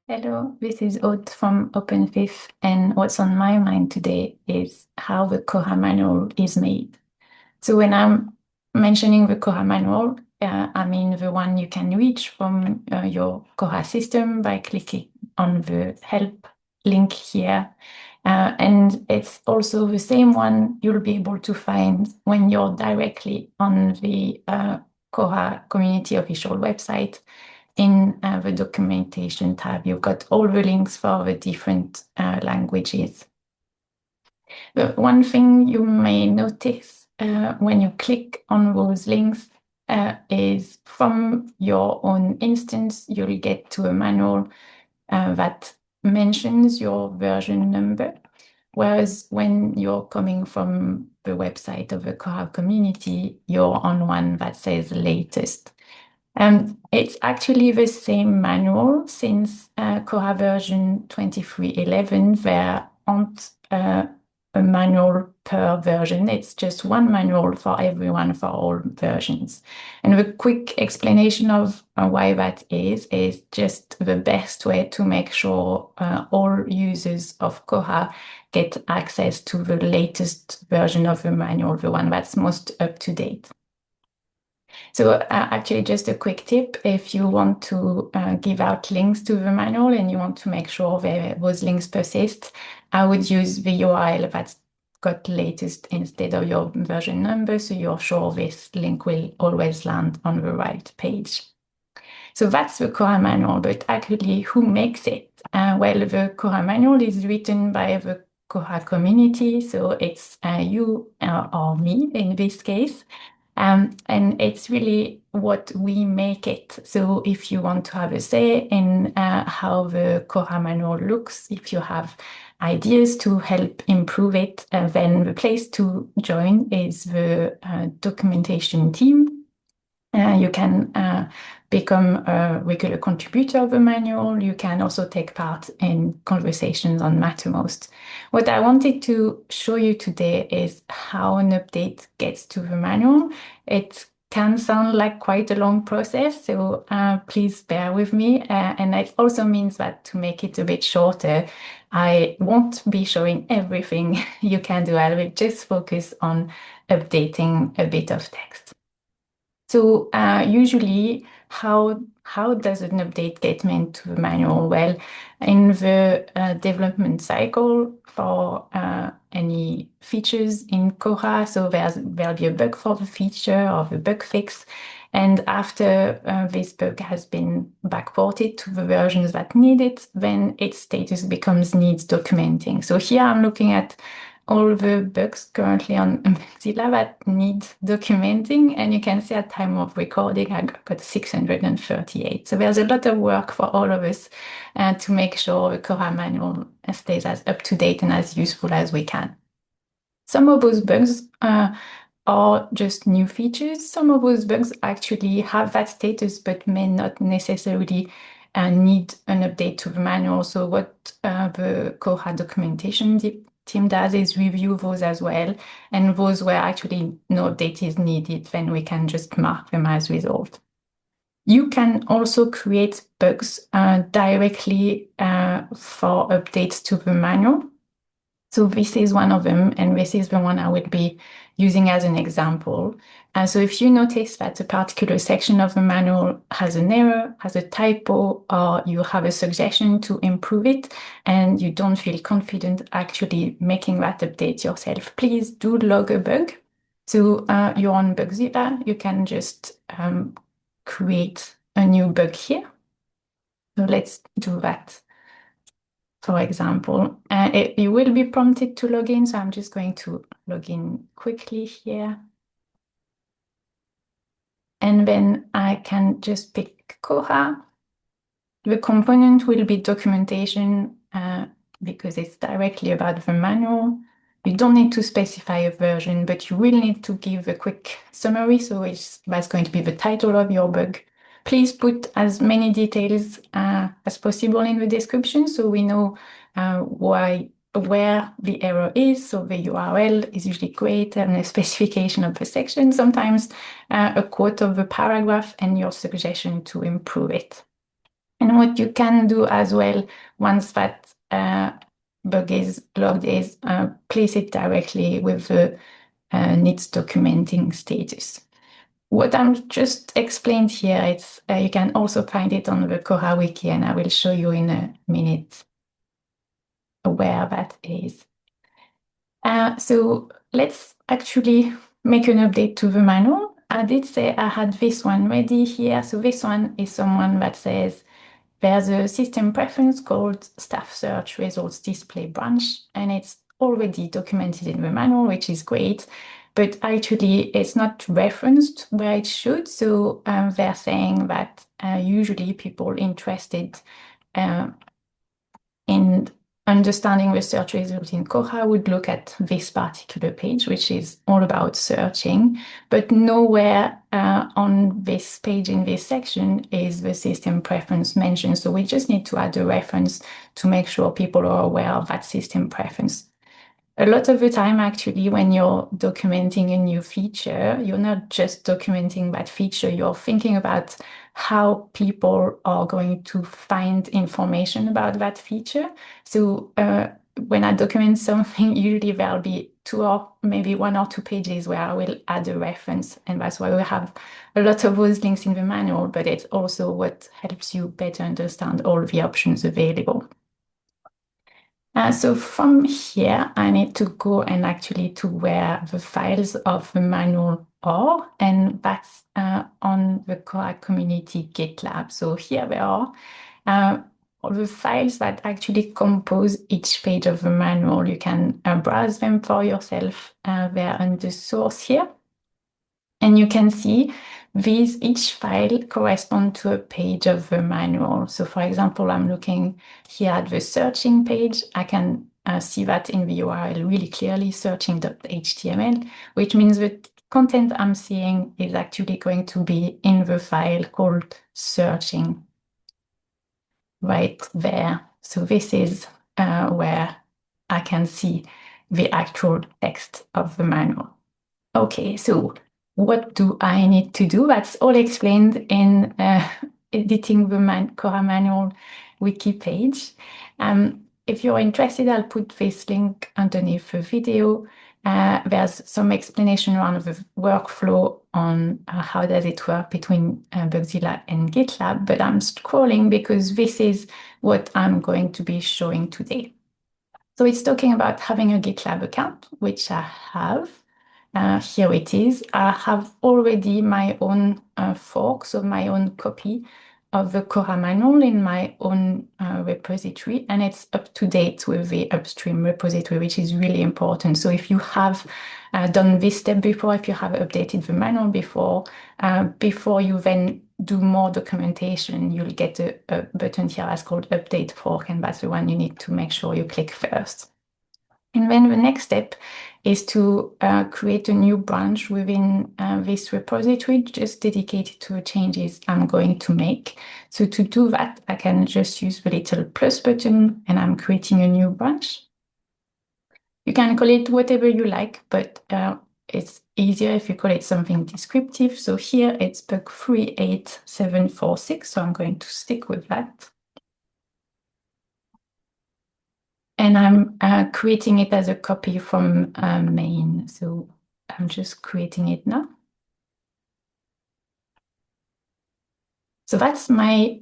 Hello, this is Aude from OpenFIF, and what's on my mind today is how the Koha Manual is made. So when I'm mentioning the Koha Manual, I mean the one you can reach from your Koha system by clicking on the help link here. And it's also the same one you'll be able to find when you're directly on the Koha community official website. In the documentation tab, you've got all the links for the different languages. But one thing you may notice when you click on those links is from your own instance, you'll get to a manual that mentions your version number. Whereas when you're coming from the website of the Koha community, you're on one that says latest. It's actually the same manual since Koha version 2311. There aren't a manual per version. It's just one manual for everyone for all versions. And the quick explanation of why that is just the best way to make sure all users of Koha get access to the latest version of the manual, the one that's most up to date. So actually, just a quick tip, if you want to give out links to the manual and you want to make sure those links persist, I would use the URL that's got latest instead of your version number, so you're sure this link will always land on the right page. So that's the Koha manual, but actually who makes it? Well, the Koha manual is written by the Koha community, so it's you or me in this case. And it's really what we make it. So if you want to have a say in how the Koha manual looks, if you have ideas to help improve it, then the place to join is the documentation team. You can become a regular contributor of the manual. You can also take part in conversations on Mattermost. What I wanted to show you today is how an update gets to the manual. It can sound like quite a long process, so please bear with me. And it also means that to make it a bit shorter, I won't be showing everything you can do. I will just focus on updating a bit of text. So usually, how does an update get made to the manual? Well, in the development cycle for any features in Koha, so there'll be a bug for the feature or the bug fix. And after this bug has been backported to the versions that need it, then its status becomes needs documenting. So here I'm looking at all the bugs currently on GitLab that need documenting. And you can see at time of recording, I got 638. So there's a lot of work for all of us to make sure the Koha manual stays as up to date and as useful as we can. Some of those bugs are just new features. Some of those bugs actually have that status, but may not necessarily need an update to the manual. So what the Koha documentation team does is review those as well. And those where actually no update is needed, then we can just mark them as resolved. You can also create bugs directly for updates to the manual. So this is one of them, and this is the one I would be using as an example. So if you notice that a particular section of the manual has an error, has a typo, or you have a suggestion to improve it, and you don't feel confident actually making that update yourself, please do log a bug. So you're on Bugzilla, you can just create a new bug here. So let's do that. For example, you will be prompted to log in, so I'm just going to log in quickly here. And then I can just pick Koha. The component will be documentation because it's directly about the manual. You don't need to specify a version, but you will need to give a quick summary. So that's going to be the title of your bug. Please put as many details as possible in the description so we know where the error is. So the URL is usually great and a specification of the section, sometimes a quote of the paragraph and your suggestion to improve it. And what you can do as well, once that bug is logged, is place it directly with the needs documenting status. What I'm just explained here, it's you can also find it on the Koha wiki, and I will show you in a minute where that is. So let's actually make an update to the manual. I did say I had this one ready here. So this one is someone that says there's a system preference called staff search results display branch, and it's already documented in the manual, which is great. But actually, it's not referenced where it should. So they're saying that usually people interested uh, in understanding the search result in Koha would look at this particular page, which is all about searching, but nowhere on this page in this section is the system preference mentioned. So we just need to add a reference to make sure people are aware of that system preference. A lot of the time, actually, when you're documenting a new feature, you're not just documenting that feature, you're thinking about how people are going to find information about that feature. So when I document something, usually there'll be two or maybe one or two pages where I will add a reference. And that's why we have a lot of those links in the manual, but it's also what helps you better understand all the options available. So from here, I need to go and actually to where the files of the manual are, and that's on the Koha community GitLab. So here they are. All the files that actually compose each page of the manual. You can browse them for yourself. They're on the source here. And you can see each file corresponds to a page of the manual. So for example, I'm looking here at the searching page. I can see that in the URL really clearly, searching.html, which means the content I'm seeing is actually going to be in the file called searching right there. So this is where I can see the actual text of the manual. Okay, so what do I need to do? That's all explained in editing the Koha Manual wiki page. If you're interested, I'll put this link underneath the video. There's some explanation around the workflow on how does it work between Bugzilla and GitLab, but I'm scrolling because this is what I'm going to be showing today. So it's talking about having a GitLab account, which I have. Here it is. I have already my own fork, so my own copy of the Koha manual in my own repository, and it's up to date with the upstream repository, which is really important. So if you have done this step before, if you have updated the manual before you then do more documentation, you'll get a button here that's called Update Fork, and that's the one you need to make sure you click first. And then the next step is to create a new branch within this repository, just dedicated to the changes I'm going to make. So to do that, I can just use the little plus button, and I'm creating a new branch. You can call it whatever you like, but it's easier if you call it something descriptive. So here it's bug 38746, so I'm going to stick with that. And I'm creating it as a copy from main. So I'm just creating it now. So that's my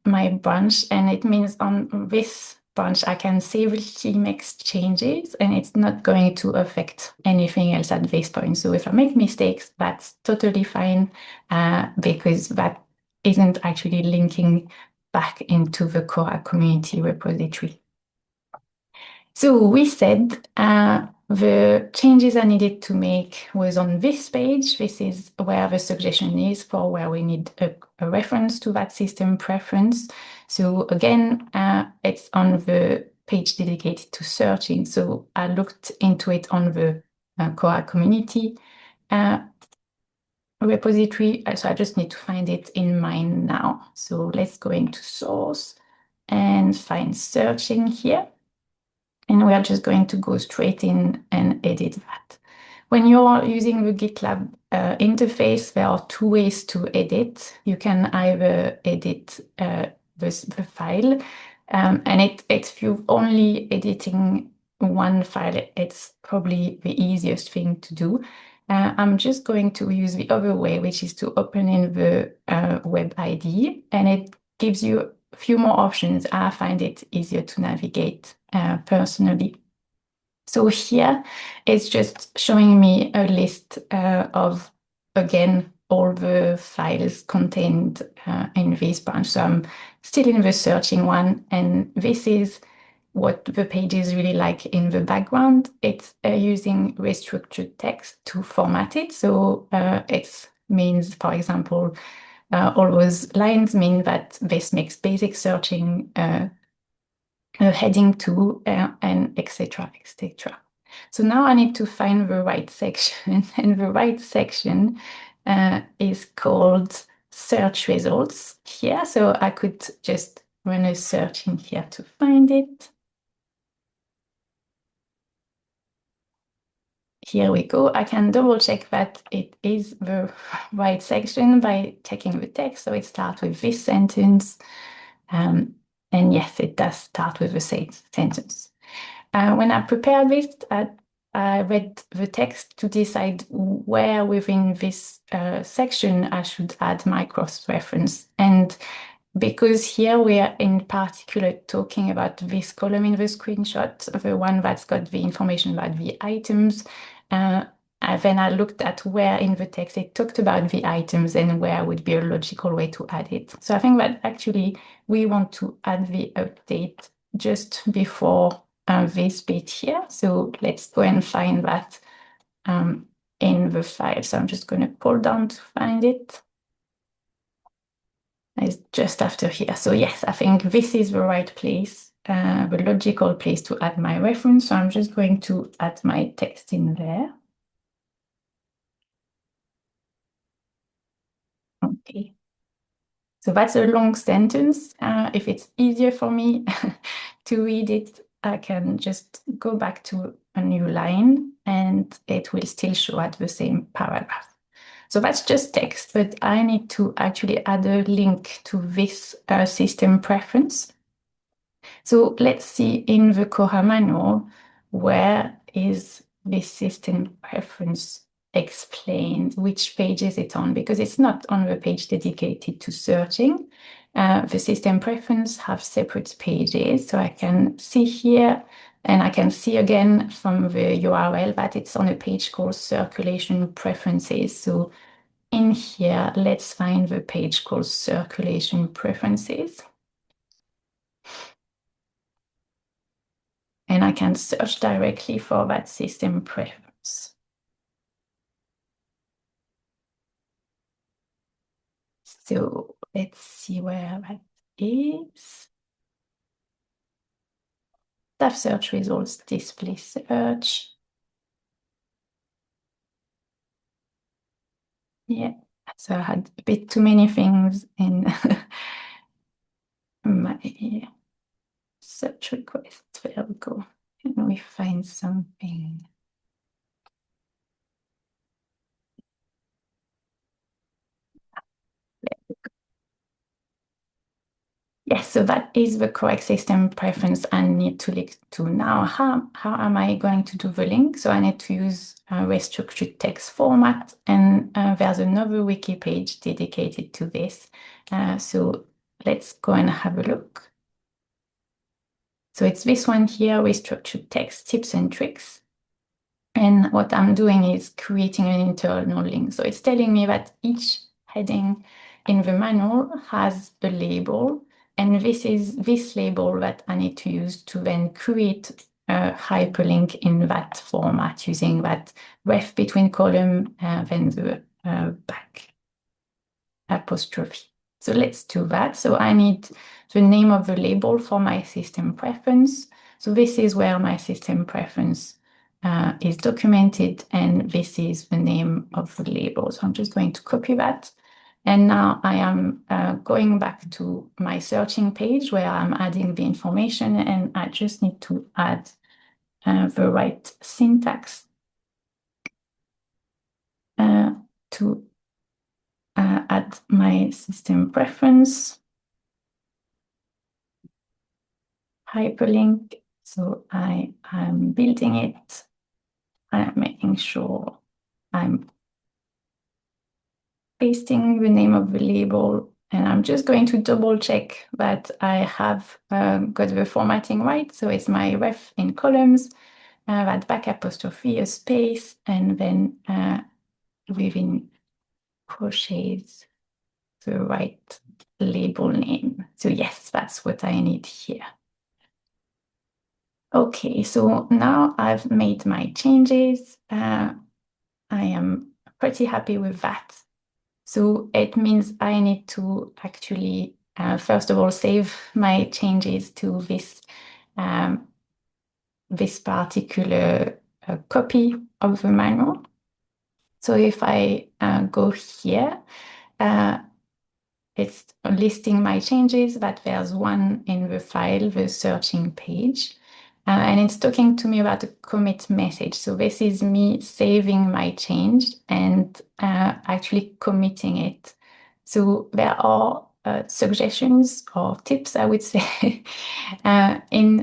my branch, and it means on this branch I can save Emacs changes, and it's not going to affect anything else at this point. So if I make mistakes, that's totally fine because that isn't actually linking back into the Koha community repository. So we said the changes I needed to make was on this page. This is where the suggestion is for where we need a reference to that system preference. So again, it's on the page dedicated to searching. So I looked into it on the Koha community repository. So I just need to find it in mine now. So let's go into source and find searching here. And we are just going to go straight in and edit that. When you're using the GitLab interface, there are two ways to edit. You can either edit the the file. And if you're only editing one file, it's probably the easiest thing to do. I'm just going to use the other way, which is to open in the web IDE, and it gives you a few more options. I find it easier to navigate personally. So here it's just showing me a list of, again, all the files contained in this branch. So I'm still in the searching one, and this is what the page is really like in the background. It's using restructured text to format it. So it means, for example, all those lines mean that this makes basic searching heading to, and etc., etc. So now I need to find the right section, and the right section is called search results here. So I could just run a search in here to find it. Here we go. I can double check that it is the right section by checking the text. So it starts with this sentence. And yes, it does start with the same sentence. When I prepared this, I read the text to decide where within this section I should add my cross-reference. And because here we are in particular talking about this column in the screenshot, the one that's got the information about the items, and then I looked at where in the text it talked about the items and where would be a logical way to add it. So I think that actually we want to add the update just before this bit here. So let's go and find that in the file. So I'm just going to pull down to find it. It's just after here. So yes, I think this is the right place, the logical place to add my reference. So I'm just going to add my text in there. Okay. So that's a long sentence. If it's easier for me to read it, I can just go back to a new line and it will still show at the same paragraph. So that's just text, but I need to actually add a link to this system preference. So let's see in the Koha manual, where is this system preference explained? Which page is it on? Because it's not on the page dedicated to searching. The system preference have separate pages. So I can see here, and I can see again from the URL that it's on a page called circulation preferences. So in here, let's find the page called circulation preferences. And I can search directly for that system preference. So let's see where that is. Staff search results, display search. Yeah, so I had a bit too many things in my search request. There we go. Can we find something? Yes, so that is the correct system preference I need to link to now. How am I going to do the link? So I need to use a restructured text format, and there's another wiki page dedicated to this. So let's go and have a look. So it's this one here, restructured text tips and tricks. And what I'm doing is creating an internal link. So it's telling me that each heading in the manual has a label, and this is this label that I need to use to then create a hyperlink in that format using that ref between column, then the back apostrophe. So let's do that. So I need the name of the label for my system preference. So this is where my system preference is documented, and this is the name of the label. So I'm just going to copy that. And now I am going back to my searching page where I'm adding the information, and I just need to add the right syntax to add my system preference. hyperlink. So I am building it. I'm making sure I'm pasting the name of the label, and I'm just going to double check that I have got the formatting right. So it's my ref in columns, that back apostrophe, a space, and then within crochets, the right label name. So yes, that's what I need here. Okay, so now I've made my changes. I am pretty happy with that. So it means I need to actually, first of all, save my changes to this particular copy of the manual. So if I go here, uh, it's listing my changes, but there's one in the file, the searching page. And it's talking to me about a commit message. So this is me saving my change and actually committing it. So there are suggestions or tips, I would say, in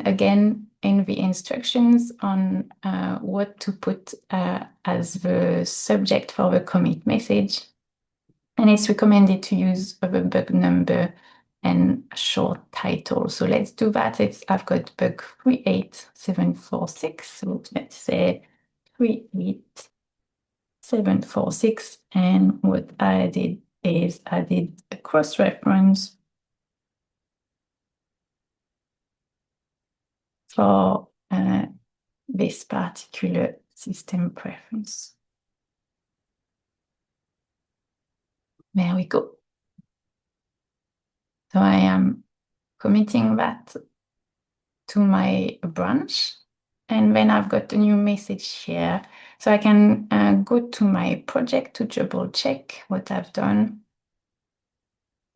the instructions on what to put as the subject for the commit message. And it's recommended to use a bug number and a short title. So let's do that. I've got bug 38746. So let's say 38746. And what I did is I did a cross-reference for this particular system preference. There we go. So I am committing that to my branch. And then I've got a new message here. So I can go to my project to double check what I've done.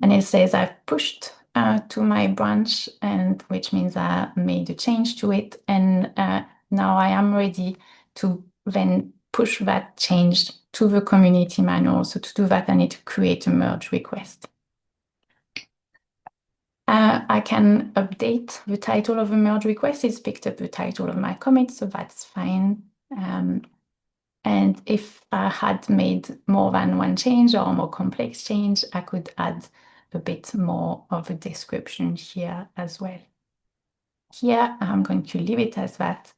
And it says I've pushed to my branch, and which means I made a change to it. And now I am ready to then push that change to the community manual. So to do that, I need to create a merge request. I can update the title of a merge request. It's picked up the title of my commit, so that's fine. And if I had made more than one change or a more complex change, I could add a bit more of a description here as well. Here, I'm going to leave it as that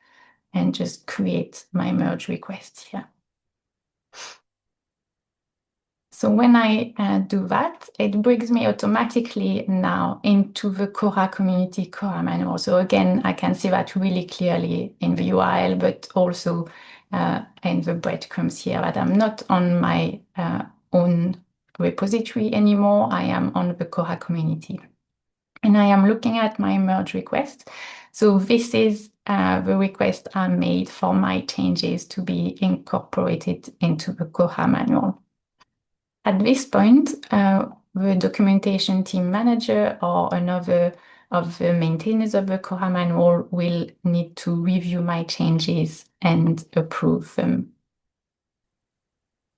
and just create my merge request here. So when I do that, it brings me automatically now into the Koha community Koha manual. So again, I can see that really clearly in the URL, but also in the breadcrumbs here that I'm not on my own repository anymore. I am on the Koha community. And I am looking at my merge request. So this is the request I made for my changes to be incorporated into the Koha manual. At this point, the documentation team manager or another of the maintainers of the Koha manual will need to review my changes and approve them.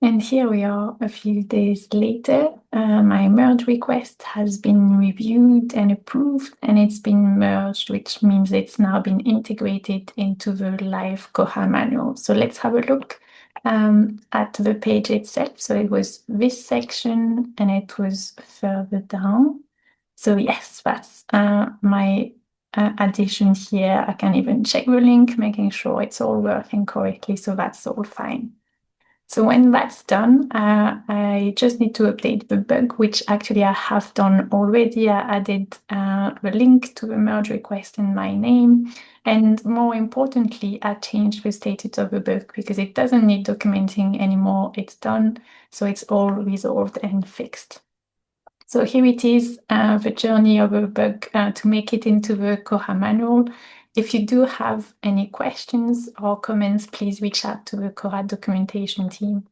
And here we are a few days later. My merge request has been reviewed and approved, and it's been merged, which means it's now been integrated into the live Koha manual. So let's have a look at the page itself. So it was this section and it was further down. So yes, that's my addition here. I can even check the link, making sure it's all working correctly. So that's all fine. So when that's done, I just need to update the bug, which actually I have done already. I added the link to the merge request in my name. And more importantly, I changed the status of the bug because it doesn't need documenting anymore. It's done. So it's all resolved and fixed. So here it is, the journey of a bug to make it into the Koha manual. If you do have any questions or comments, please reach out to the Koha documentation team.